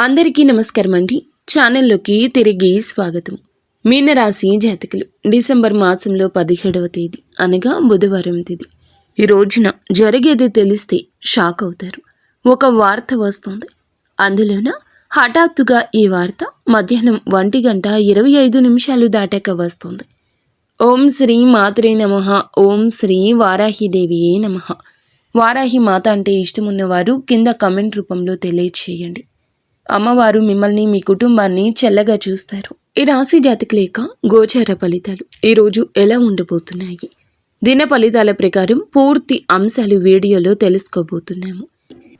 అందరికీ నమస్కారం అండి. ఛానల్లోకి తిరిగి స్వాగతం. మీనరాశి జాతకులు డిసెంబర్ మాసంలో 17వ తేదీ అనగా బుధవారం తేదీ ఈ రోజున జరిగేది తెలిస్తే షాక్ అవుతారు. ఒక వార్త వస్తుంది. అందులోన హఠాత్తుగా ఈ వార్త మధ్యాహ్నం 1:25 దాటాక వస్తుంది. ఓం శ్రీ మాత్రే నమః. ఓం శ్రీ వారాహిదేవియే నమః. వారాహి మాత అంటే ఇష్టమున్నవారు కింద కమెంట్ రూపంలో తెలియచేయండి. అమ్మవారు మిమ్మల్ని మీ కుటుంబాన్ని చల్లగా చూస్తారు. ఈ రాశి జాతకుల యొక్క గోచార ఫలితాలు ఈరోజు ఎలా ఉండబోతున్నాయి? దిన ఫలితాల ప్రకారం పూర్తి అంశాలు వీడియోలో తెలుసుకోబోతున్నాము.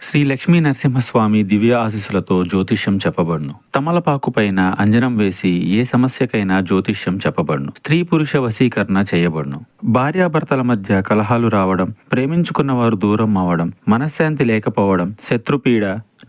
శ్రీ లక్ష్మీ నరసింహస్వామి దివ్య ఆశీస్సులతో జ్యోతిష్యం చెప్పబడును. తమలపాకు పైన అంజనం వేసి ఏ సమస్యకైనా జ్యోతిష్యం చెప్పబడును. స్త్రీ పురుష వశీకరణ చేయబడును. భార్యాభర్తల మధ్య కలహాలు రావడం, ప్రేమించుకున్న వారు దూరం అవ్వడం, మనశ్శాంతి లేకపోవడం, శత్రుపీడ,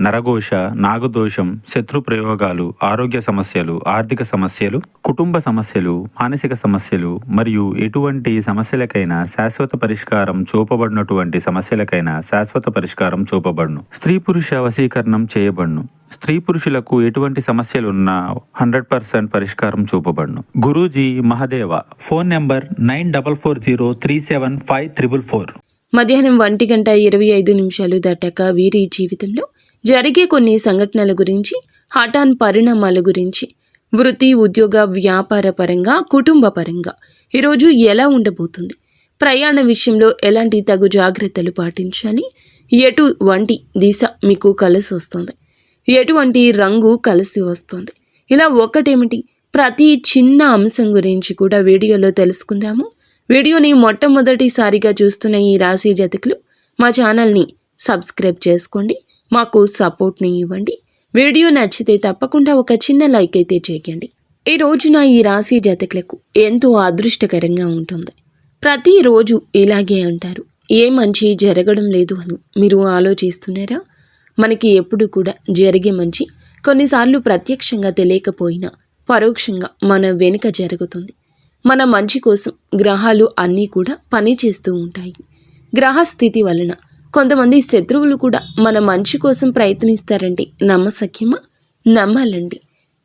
నరఘోష, నాగదోషం, శత్రు ప్రయోగాలు, ఆరోగ్య సమస్యలు, ఆర్థిక సమస్యలు, కుటుంబ సమస్యలు, మానసిక సమస్యలు మరియు ఎటువంటి సమస్యలకైనా శాశ్వత పరిష్కారం చూపబడినటువంటి సమస్యలకైనా శాశ్వత పరిష్కారం చూపబడును. స్త్రీ పురుష వశీకరణం చేయబడును. స్త్రీ పురుషులకు ఎటువంటి సమస్యలున్నా 100% పరిష్కారం చూపబడును. గురూజీ మహదేవ. Phone number 9440375444. మధ్యాహ్నం 1:25 దాటాక వీరి జీవితంలో జరిగే కొన్ని సంఘటనల గురించి, హఠాన్ పరిణామాల గురించి, వృత్తి, ఉద్యోగ, వ్యాపార పరంగా, కుటుంబ పరంగా ఈరోజు ఎలా ఉండబోతుంది, ప్రయాణ విషయంలో ఎలాంటి తగు జాగ్రత్తలు పాటించాలి, ఎటువంటి దిశ మీకు కలిసి వస్తుంది, ఎటువంటి రంగు కలిసి వస్తుంది, ఇలా ఒక్కటేమిటి ప్రతి చిన్న అంశం గురించి కూడా వీడియోలో తెలుసుకుందాము. వీడియోని మొట్టమొదటిసారిగా చూస్తున్న ఈ రాశి జాతకులు మా ఛానల్ని సబ్స్క్రైబ్ చేసుకోండి, మాకు సపోర్ట్ని ఇవ్వండి. వీడియో నచ్చితే తప్పకుండా ఒక చిన్న లైక్ అయితే చేయండి. ఈ రోజున ఈ రాశి జాతకులకు ఎంతో అదృష్టకరంగా ఉంటుంది. ప్రతిరోజు ఇలాగే అంటారు, ఏ మంచి జరగడం లేదు అని మీరు ఆలోచిస్తున్నారా? మనకి ఎప్పుడు కూడా జరిగే మంచి కొన్నిసార్లు ప్రత్యక్షంగా తెలియకపోయినా పరోక్షంగా మన వెనుక జరుగుతుంది. మన మంచి కోసం గ్రహాలు అన్నీ కూడా పనిచేస్తూ ఉంటాయి. గ్రహస్థితి వలన కొంతమంది శత్రువులు కూడా మన మంచి కోసం ప్రయత్నిస్తారంటే నమ్మసఖ్యమా? నమ్మాలండి.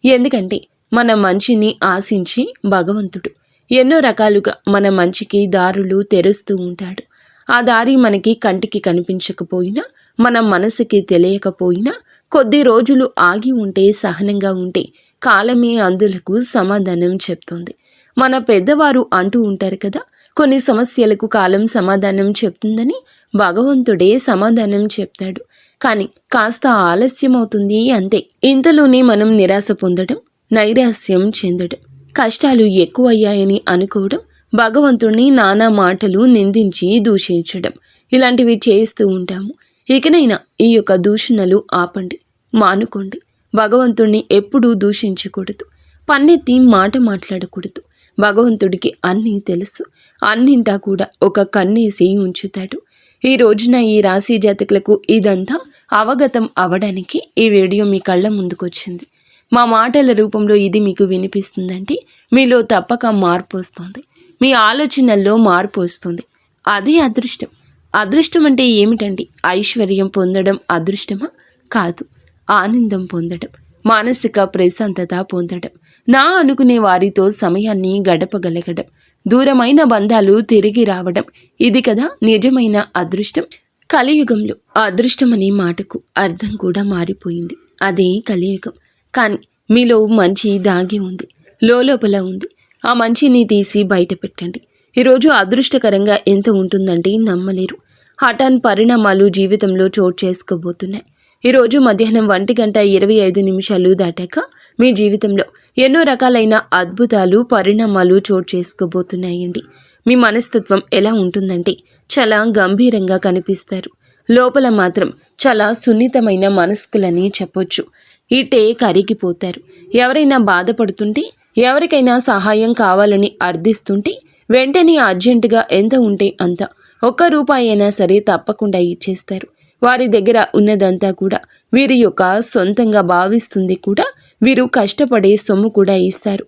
ఎందుకంటే మన మంచిని ఆశించి భగవంతుడు ఎన్నో రకాలుగా మన మంచికి దారులు తెరుస్తూ ఉంటాడు. ఆ దారి మనకి కంటికి కనిపించకపోయినా, మన మనసుకి తెలియకపోయినా కొద్ది రోజులు ఆగి ఉంటే, సహనంగా ఉంటే కాలమే అందులకు సమాధానం చెప్తుంది. మన పెద్దవారు అంటూ ఉంటారు కదా, కొన్ని సమస్యలకు కాలం సమాధానం చెప్తుందని. భగవంతుడే సమాధానం చెప్తాడు, కానీ కాస్త ఆలస్యం అవుతుంది అంతే. ఇంతలోనే మనం నిరాశ పొందడం, నైరాశ్యం చెందడం, కష్టాలు ఎక్కువయ్యాయని అనుకోవడం, భగవంతుడిని నానా మాటలు నిందించి దూషించడం, ఇలాంటివి చేస్తూ ఉంటాము. ఇకనైనా ఈ యొక్క దూషణలు ఆపండి, మానుకోండి. భగవంతుడిని ఎప్పుడూ దూషించకూడదు, పన్నెత్తి మాట మాట్లాడకూడదు. భగవంతుడికి అన్నీ తెలుసు, అన్నింటా కూడా ఒక కన్నేసి ఉంచుతాడు. ఈ రోజున ఈ రాశి జాతకులకు ఇదంతా అవగతం అవడానికి ఈ వీడియో మీ కళ్ళ ముందుకొచ్చింది. మా మాటల రూపంలో ఇది మీకు వినిపిస్తుందంటే మీలో తప్పక మార్పు వస్తుంది, మీ ఆలోచనల్లో మార్పు వస్తుంది. అదే అదృష్టం. అదృష్టం అంటే ఏమిటండి? ఐశ్వర్యం పొందడం అదృష్టమా? కాదు. ఆనందం పొందడం, మానసిక ప్రశాంతత పొందడం, నా అనుకునే వారితో సమయాన్ని గడపగలగడం, దూరమైన బంధాలు తిరిగి రావడం, ఇది కదా నిజమైన అదృష్టం. కలియుగంలో అదృష్టం అనే మాటకు అర్థం కూడా మారిపోయింది. అదే కలియుగం. కానీ మీలో మంచి దాగి ఉంది, లోపల ఉంది. ఆ మంచిని తీసి బయట పెట్టండి. ఈరోజు అదృష్టకరంగా ఎంత ఉంటుందంటే నమ్మలేరు. హఠాన్ పరిణామాలు జీవితంలో చోటు చేసుకోబోతున్నాయి. ఈరోజు మధ్యాహ్నం 1:25 దాటాక మీ జీవితంలో ఎన్నో రకాలైన అద్భుతాలు, పరిణామాలు చోటు చేసుకోబోతున్నాయండి. మీ మనస్తత్వం ఎలా ఉంటుందంటే చాలా గంభీరంగా కనిపిస్తారు. లోపల మాత్రం చాలా సున్నితమైన మనస్కులని చెప్పొచ్చు. ఇటే కరిగిపోతారు. ఎవరైనా బాధపడుతుంటే, ఎవరికైనా సహాయం కావాలని అర్థిస్తుంటే వెంటనే అర్జెంటుగా ఎంత ఉంటే అంత, ₹1 అయినా సరే తప్పకుండా ఇచ్చేస్తారు. వారి దగ్గర ఉన్నదంతా కూడా వీరి యొక్క సొంతంగా భావిస్తుంది కూడా. వీరు కష్టపడే సొమ్ము కూడా ఇస్తారు.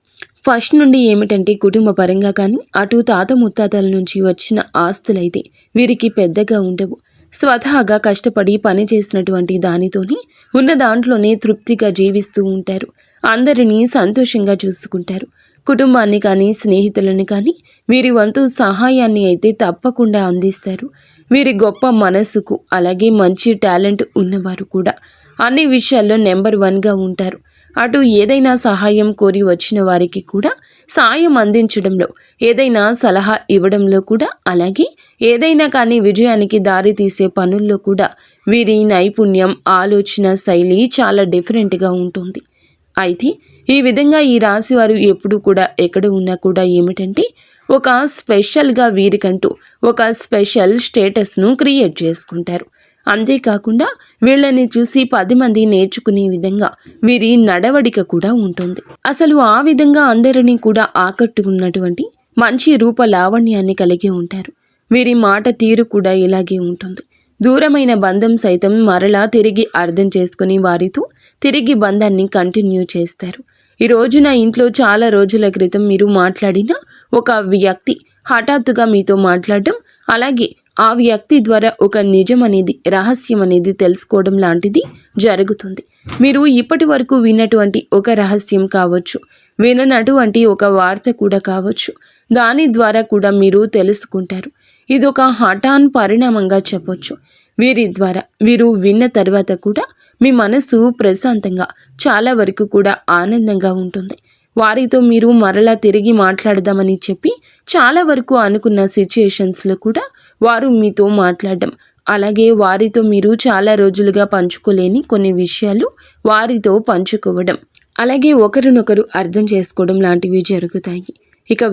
ఫస్ట్ నుండి ఏమిటంటే కుటుంబ పరంగా కానీ, అటు తాత ముత్తాతల నుంచి వచ్చిన ఆస్తులైతే వీరికి పెద్దగా ఉండవు. స్వతహాగా కష్టపడి పని చేసినటువంటి దానితోని ఉన్న దాంట్లోనే తృప్తిగా జీవిస్తూ ఉంటారు. అందరినీ సంతోషంగా చూసుకుంటారు. కుటుంబాన్ని కానీ స్నేహితులను కానీ వీరి వంతు సహాయాన్ని అయితే తప్పకుండా అందిస్తారు. వీరి గొప్ప మనసుకు అలాగే మంచి టాలెంట్ ఉన్నవారు కూడా అన్ని విషయాల్లో నెంబర్ 1గా ఉంటారు. అటు ఏదైనా సహాయం కోరి వచ్చిన వారికి కూడా సాయం అందించడంలో, ఏదైనా సలహా ఇవ్వడంలో కూడా, అలాగే ఏదైనా కానీ విజయానికి దారి తీసే పనుల్లో కూడా వీరి నైపుణ్యం, ఆలోచన శైలి చాలా డిఫరెంట్గా ఉంటుంది. అయితే ఈ విధంగా ఈ రాశి వారు ఎప్పుడు కూడా ఎక్కడ ఉన్నా కూడా ఏమిటంటే ఒక స్పెషల్గా వీరికంటూ ఒక స్పెషల్ స్టేటస్ను క్రియేట్ చేసుకుంటారు. అంతేకాకుండా వీళ్ళని చూసి 10 మంది నేర్చుకునే విధంగా వీరి నడవడిక కూడా ఉంటుంది. అసలు ఆ విధంగా అందరినీ కూడా ఆకట్టుకున్నటువంటి మంచి రూప లావణ్యాన్ని కలిగి ఉంటారు. వీరి మాట తీరు కూడా ఇలాగే ఉంటుంది. దూరమైన బంధం సైతం మరలా తిరిగి అర్థం చేసుకుని వారితో తిరిగి బంధాన్ని కంటిన్యూ చేస్తారు. ఈ రోజున ఇంట్లో చాలా రోజుల క్రితం మీరు మాట్లాడిన ఒక వ్యక్తి హఠాత్తుగా మీతో మాట్లాడడం, అలాగే ఆ వ్యక్తి ద్వారా ఒక నిజం అనేది, రహస్యం అనేది తెలుసుకోవడం లాంటిది జరుగుతుంది. మీరు ఇప్పటి వరకు విన్నటువంటి ఒక రహస్యం కావచ్చు, విననటువంటి ఒక వార్త కూడా కావచ్చు, దాని ద్వారా కూడా మీరు తెలుసుకుంటారు. ఇది ఒక హఠాన్ పరిణామంగా చెప్పొచ్చు. వీరి ద్వారా వీరు విన్న తర్వాత కూడా మీ మనసు ప్రశాంతంగా, చాలా వరకు కూడా ఆనందంగా ఉంటుంది. వారితో మీరు మరలా తిరిగి మాట్లాడదామని చెప్పి చాలా వరకు అనుకున్న సిచ్యుయేషన్స్లో కూడా వారు మీతో మాట్లాడడం, అలాగే వారితో మీరు చాలా రోజులుగా పంచుకోలేని కొన్ని విషయాలు వారితో పంచుకోవడం, అలాగే ఒకరినొకరు అర్థం చేసుకోవడం లాంటివి జరుగుతాయి. ఇక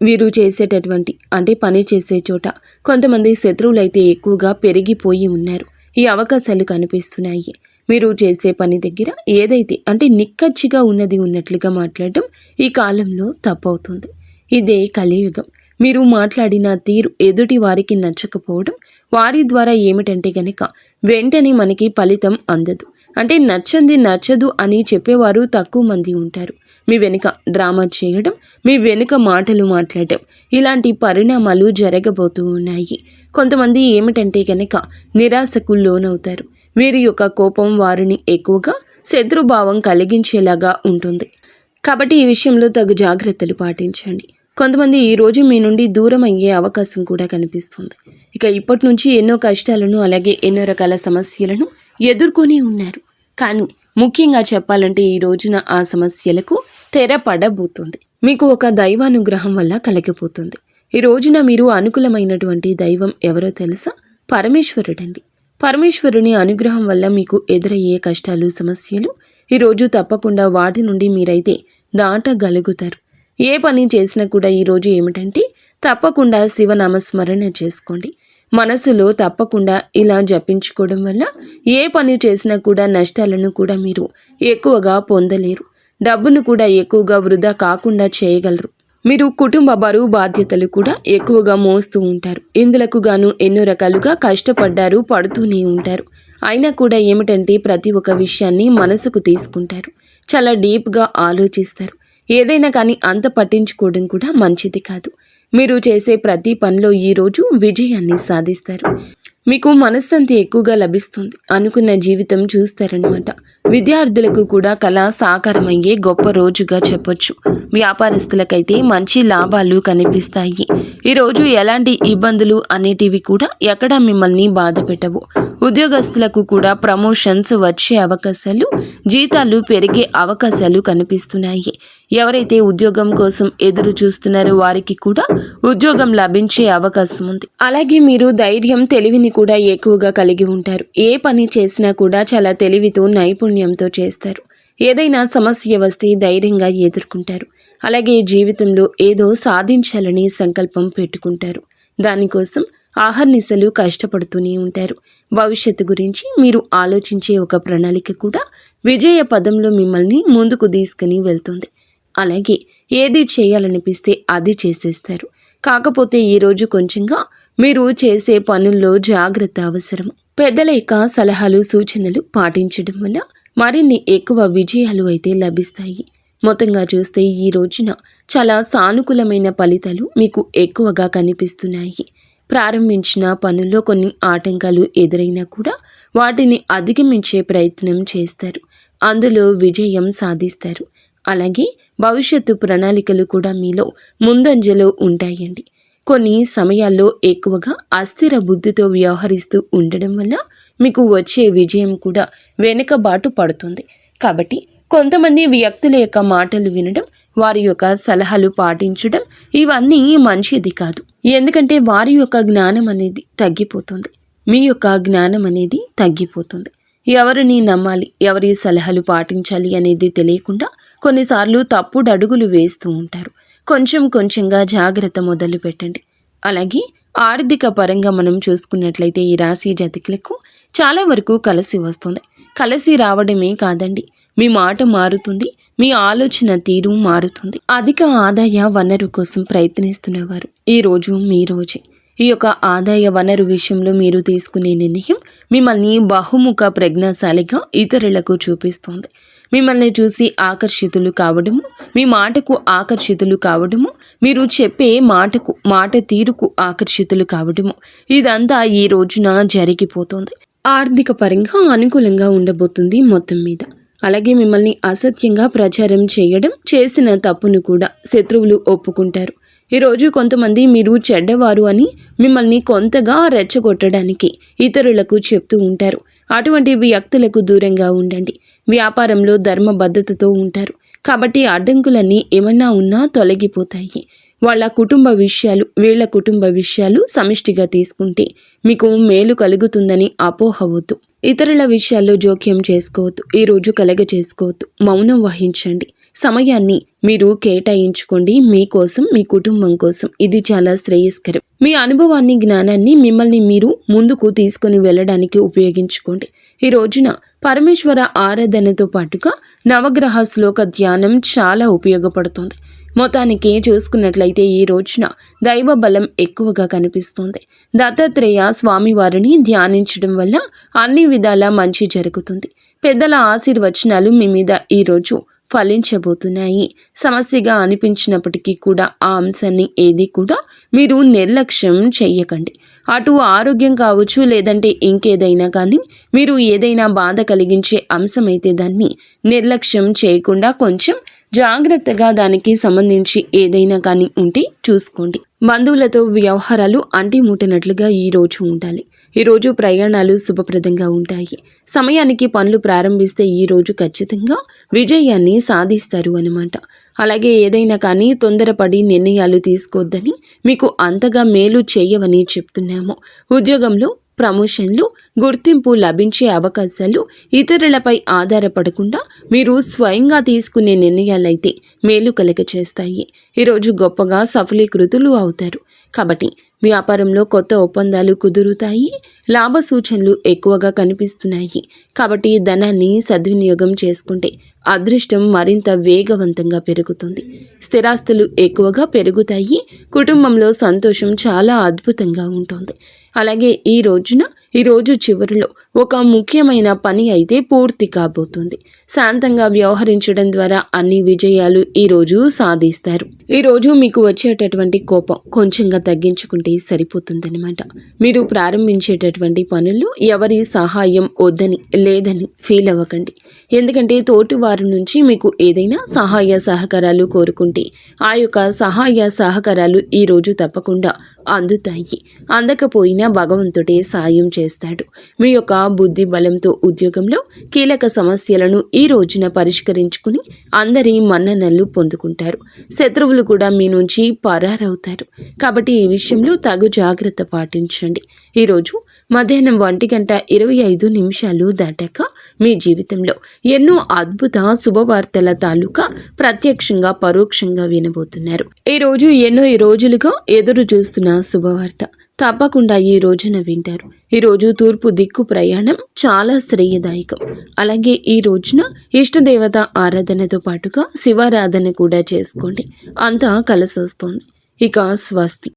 వీరు చేసేటటువంటి అంటే పని చేసే చోట కొంతమంది శత్రువులైతే ఎక్కువగా పెరిగిపోయి ఉన్నారు. ఈ అవకాశాలు కనిపిస్తున్నాయి. మీరు చేసే పని దగ్గర ఏదైతే అంటే నిక్కచ్చిగా ఉన్నట్లుగా మాట్లాడడం ఈ కాలంలో తప్పవుతుంది. ఇదే కలియుగం. మీరు మాట్లాడిన తీరు ఎదుటి వారికి నచ్చకపోవడం, వారి ద్వారా ఏమిటంటే గనక వెంటనే మనకి ఫలితం అందదు. అంటే నచ్చదు అని చెప్పేవారు తక్కువ మంది ఉంటారు. మీ వెనుక డ్రామా చేయడం, మీ వెనుక మాటలు మాట్లాడడం, ఇలాంటి పరిణామాలు జరగబోతూ ఉన్నాయి. కొంతమంది ఏమిటంటే గనక నిరాశకు లోనవుతారు. వీరి యొక్క కోపం వారిని ఎక్కువగా శత్రుభావం కలిగించేలాగా ఉంటుంది. కాబట్టి ఈ విషయంలో తగు జాగ్రత్తలు పాటించండి. కొంతమంది ఈ రోజు మీ నుండి దూరం అయ్యే అవకాశం కూడా కనిపిస్తుంది. ఇక ఇప్పటి నుంచి ఎన్నో కష్టాలను, అలాగే ఎన్నో రకాల సమస్యలను ఎదుర్కొని ఉన్నారు. కానీ ముఖ్యంగా చెప్పాలంటే ఈ రోజున ఆ సమస్యలకు తెర పడబోతుంది. మీకు ఒక దైవానుగ్రహం వల్ల కలగబోతుంది. ఈ రోజున మీరు అనుకూలమైనటువంటి దైవం ఎవరో తెలుసా? పరమేశ్వరుడండి. పరమేశ్వరుని అనుగ్రహం వల్ల మీకు ఎదురయ్యే కష్టాలు, సమస్యలు ఈరోజు తప్పకుండా వాటి నుండి మీరైతే దాటగలుగుతారు. ఏ పని చేసినా కూడా ఈరోజు ఏమిటంటే తప్పకుండా శివనామస్మరణ చేసుకోండి. మనసులో తప్పకుండా ఇలా జపించుకోవడం వల్ల ఏ పని చేసినా కూడా నష్టాలను కూడా మీరు ఎక్కువగా పొందలేరు. డబ్బును కూడా ఎక్కువగా వృధా కాకుండా చేయగలరు. మీరు కుటుంబ బరువు బాధ్యతలు కూడా ఎక్కువగా మోస్తూ ఉంటారు. ఇందులకు గాను ఎన్నో రకాలుగా కష్టపడ్డారు, పడుతూనే ఉంటారు. అయినా కూడా ఏమిటంటే ప్రతి ఒక్క విషయాన్ని మనసుకు తీసుకుంటారు. చాలా డీప్గా ఆలోచిస్తారు. ఏదైనా కానీ అంత పట్టించుకోవడం కూడా మంచిది కాదు. మీరు చేసే ప్రతి పనిలో ఈరోజు విజయాన్ని సాధిస్తారు. మీకు మనశ్శాంతి ఎక్కువగా లభిస్తుంది. అనుకున్న జీవితం చూస్తారనమాట. విద్యార్థులకు కూడా కళ సాకారమయ్యే గొప్ప రోజుగా చెప్పొచ్చు. వ్యాపారస్తులకైతే మంచి లాభాలు కనిపిస్తాయి. ఈరోజు ఎలాంటి ఇబ్బందులు అనేటివి కూడా ఎక్కడ మిమ్మల్ని బాధ పెట్టవు. ఉద్యోగస్తులకు కూడా ప్రమోషన్స్ వచ్చే అవకాశాలు, జీతాలు పెరిగే అవకాశాలు కనిపిస్తున్నాయి. ఎవరైతే ఉద్యోగం కోసం ఎదురు చూస్తున్నారో వారికి కూడా ఉద్యోగం లభించే అవకాశం ఉంది. అలాగే మీరు ధైర్యం, తెలివిని కూడా ఎక్కువగా కలిగి ఉంటారు. ఏ పని చేసినా కూడా చాలా తెలివితో, నైపుణ్యంతో చేస్తారు. ఏదైనా సమస్య వస్తే ధైర్యంగా ఎదుర్కొంటారు. అలాగే జీవితంలో ఏదో సాధించాలని సంకల్పం పెట్టుకుంటారు. దానికోసం ఆహర్నిశలు కష్టపడుతూనే ఉంటారు. భవిష్యత్తు గురించి మీరు ఆలోచించే ఒక ప్రణాళిక కూడా విజయ పదంలో మిమ్మల్ని ముందుకు తీసుకుని వెళ్తుంది. అలాగే ఏది చేయాలనిపిస్తే అది చేసేస్తారు. కాకపోతే ఈరోజు కొంచెంగా మీరు చేసే పనుల్లో జాగ్రత్త అవసరం. పెద్దల యొక్క సలహాలు, సూచనలు పాటించడం వల్ల మరిన్ని ఎక్కువ విజయాలు అయితే లభిస్తాయి. మొత్తంగా చూస్తే ఈ రోజున చాలా సానుకూలమైన ఫలితాలు మీకు ఎక్కువగా కనిపిస్తున్నాయి. ప్రారంభించిన పనుల్లో కొన్ని ఆటంకాలు ఎదురైనా కూడా వాటిని అధిగమించే ప్రయత్నం చేస్తారు. అందులో విజయం సాధిస్తారు. అలాగే భవిష్యత్తు ప్రణాళికలు కూడా మీలో ముందంజలో ఉంటాయండి. కొన్ని సమయాల్లో ఎక్కువగా అస్థిర బుద్ధితో వ్యవహరిస్తూ ఉండడం వల్ల మీకు వచ్చే విజయం కూడా వెనుకబాటు పడుతుంది. కాబట్టి కొంతమంది వ్యక్తుల యొక్క మాటలు వినడం, వారి యొక్క సలహాలు పాటించడం ఇవన్నీ మంచిది కాదు. ఎందుకంటే వారి యొక్క జ్ఞానం అనేది తగ్గిపోతుంది. మీ యొక్క జ్ఞానం అనేది తగ్గిపోతుంది. ఎవరిని నమ్మాలి, ఎవరి సలహాలు పాటించాలి అనేది తెలియకుండా కొన్నిసార్లు తప్పుడు అడుగులు వేస్తూ ఉంటారు. కొంచెం కొంచెంగా జాగ్రత్త మొదలు పెట్టండి. అలాగే ఆర్థిక పరంగా మనం చూసుకున్నట్లయితే ఈ రాశి జాతకులకు చాలా వరకు కలిసి వస్తుంది. కలిసి రావడమే కాదండి, మీ మాట మారుతుంది, మీ ఆలోచన తీరు మారుతుంది. అధిక ఆదాయ వనరు కోసం ప్రయత్నిస్తున్నవారు ఈరోజు మీ రోజే. ఈ యొక్క ఆదాయ వనరు విషయంలో మీరు తీసుకునే నిర్ణయం మిమ్మల్ని బహుముఖ ప్రజ్ఞాశాలిగా ఇతరులకు చూపిస్తుంది. మిమ్మల్ని చూసి ఆకర్షితులు కావడము, మీ మాటకు ఆకర్షితులు కావడము, మీరు చెప్పే మాట తీరుకు ఆకర్షితులు కావడము ఇదంతా ఈ రోజున జరిగిపోతుంది. ఆర్థిక పరంగా అనుకూలంగా ఉండబోతుంది మొత్తం మీద. అలాగే మిమ్మల్ని అసత్యంగా ప్రచారం చేయడం, చేసిన తప్పును కూడా శత్రువులు ఒప్పుకుంటారు. ఈరోజు కొంతమంది మీరు చెడ్డవారు అని మిమ్మల్ని కొంతగా రెచ్చగొట్టడానికి ఇతరులకు చెప్తూ ఉంటారు. అటువంటి వ్యక్తులకు దూరంగా ఉండండి. వ్యాపారంలో ధర్మబద్ధతతో ఉంటారు కాబట్టి అడ్డంకులన్నీ ఏమన్నా ఉన్నా తొలగిపోతాయి. వీళ్ళ కుటుంబ విషయాలు సమిష్టిగా తీసుకుంటే మీకు మేలు కలుగుతుందని అపోహవద్దు. ఇతరుల విషయాల్లో జోక్యం చేసుకోవద్దు. ఈరోజు చేసుకోవద్దు. మౌనం వహించండి. సమయాన్ని మీరు కేటాయించుకోండి. మీకోసం, మీ కుటుంబం కోసం. ఇది చాలా శ్రేయస్కరం. మీ అనుభవాన్ని, జ్ఞానాన్ని మిమ్మల్ని మీరు ముందుకు తీసుకొని వెళ్ళడానికి ఉపయోగించుకోండి. ఈ రోజున పరమేశ్వర ఆరాధనతో పాటుగా నవగ్రహ శ్లోక ధ్యానం చాలా ఉపయోగపడుతుంది. మొత్తానికి చూసుకున్నట్లయితే ఈ రోజున దైవ బలం ఎక్కువగా కనిపిస్తుంది. దత్తాత్రేయ స్వామివారిని ధ్యానించడం వల్ల అన్ని విధాలా మంచి జరుగుతుంది. పెద్దల ఆశీర్వచనాలు మీ మీద ఈరోజు ఫలించబోతున్నాయి. సమస్యగా అనిపించినప్పటికీ కూడా ఆ అంశాన్ని ఏది కూడా మీరు నిర్లక్ష్యం చెయ్యకండి. అటు ఆరోగ్యం కావచ్చు, లేదంటే ఇంకేదైనా కానీ మీరు ఏదైనా బాధ కలిగించే అంశమైతే దాన్ని నిర్లక్ష్యం చేయకుండా కొంచెం జాగ్రత్తగా దానికి సంబంధించి ఏదైనా కానీ ఉంటే చూసుకోండి. బంధువులతో వ్యవహారాలు అంటిముట్టినట్లుగా ఈ రోజు ఉండాలి. ఈరోజు ప్రయాణాలు శుభప్రదంగా ఉంటాయి. సమయానికి పనులు ప్రారంభిస్తే ఈ రోజు ఖచ్చితంగా విజయాన్ని సాధిస్తారు అన్నమాట. అలాగే ఏదైనా కానీ తొందరపడి నిర్ణయాలు తీసుకోవద్దని, మీకు అంతగా మేలు చేయవని చెప్తున్నాము. ఉద్యోగంలో ప్రమోషన్లు, గుర్తింపు లభించే అవకాశాలు ఇతరులపై ఆధారపడకుండా మీరు స్వయంగా తీసుకునే నిర్ణయాలైతే మేలు కలగచేస్తాయి. ఈరోజు గొప్పగా సఫలీకృతులు అవుతారు. కాబట్టి వ్యాపారంలో కొత్త ఒప్పందాలు కుదురుతాయి. లాభ సూచనలు ఎక్కువగా కనిపిస్తున్నాయి. కాబట్టి ధనాన్ని సద్వినియోగం చేసుకుంటే అదృష్టం మరింత వేగవంతంగా పెరుగుతుంది. స్థిరాస్తులు ఎక్కువగా పెరుగుతాయి. కుటుంబంలో సంతోషం చాలా అద్భుతంగా ఉంటుంది. అలాగే ఈ రోజు చివరిలో ఒక ముఖ్యమైన పని అయితే పూర్తి కాబోతుంది. శాంతంగా వ్యవహరించడం ద్వారా అన్ని విజయాలు ఈరోజు సాధిస్తారు. ఈరోజు మీకు వచ్చేటటువంటి కోపం కొంచెంగా తగ్గించుకుంటే సరిపోతుందన్నమాట. మీరు ప్రారంభించేటటువంటి పనుల్లో ఎవరి సహాయం లేదని ఫీల్ అవ్వకండి. ఎందుకంటే తోటి వారి నుంచి మీకు ఏదైనా సహాయ సహకారాలు కోరుకుంటే ఆ యొక్క సహాయ సహకారాలు ఈరోజు తప్పకుండా అందుతాయి. అందకపోయినా భగవంతుడే సాయం చేస్తాడు. మీ యొక్క బుద్ధి బలంతో ఉద్యోగంలో కీలక సమస్యలను ఈ రోజున పరిష్కరించుకుని అందరి మన్ననలు పొందుకుంటారు. శత్రువులు కూడా మీ నుంచి పరారవుతారు. కాబట్టి ఈ విషయంలో తగు జాగ్రత్త పాటించండి. ఈరోజు మధ్యాహ్నం 1:25 దాటాక మీ జీవితంలో ఎన్నో అద్భుత శుభవార్తల తాలూకా ప్రత్యక్షంగా పరోక్షంగా వినబోతున్నారు. ఈరోజు ఎన్నో రోజులుగా ఎదురు చూస్తున్న శుభవార్త తప్పకుండా ఈ రోజున వింటారు. ఈరోజు తూర్పు దిక్కు ప్రయాణం చాలా శ్రేయదాయకం. అలాగే ఈ రోజున ఇష్టదేవత ఆరాధనతో పాటుగా శివారాధన కూడా చేసుకోండి. అంతా కలిసొస్తుంది. ఇక స్వస్తి.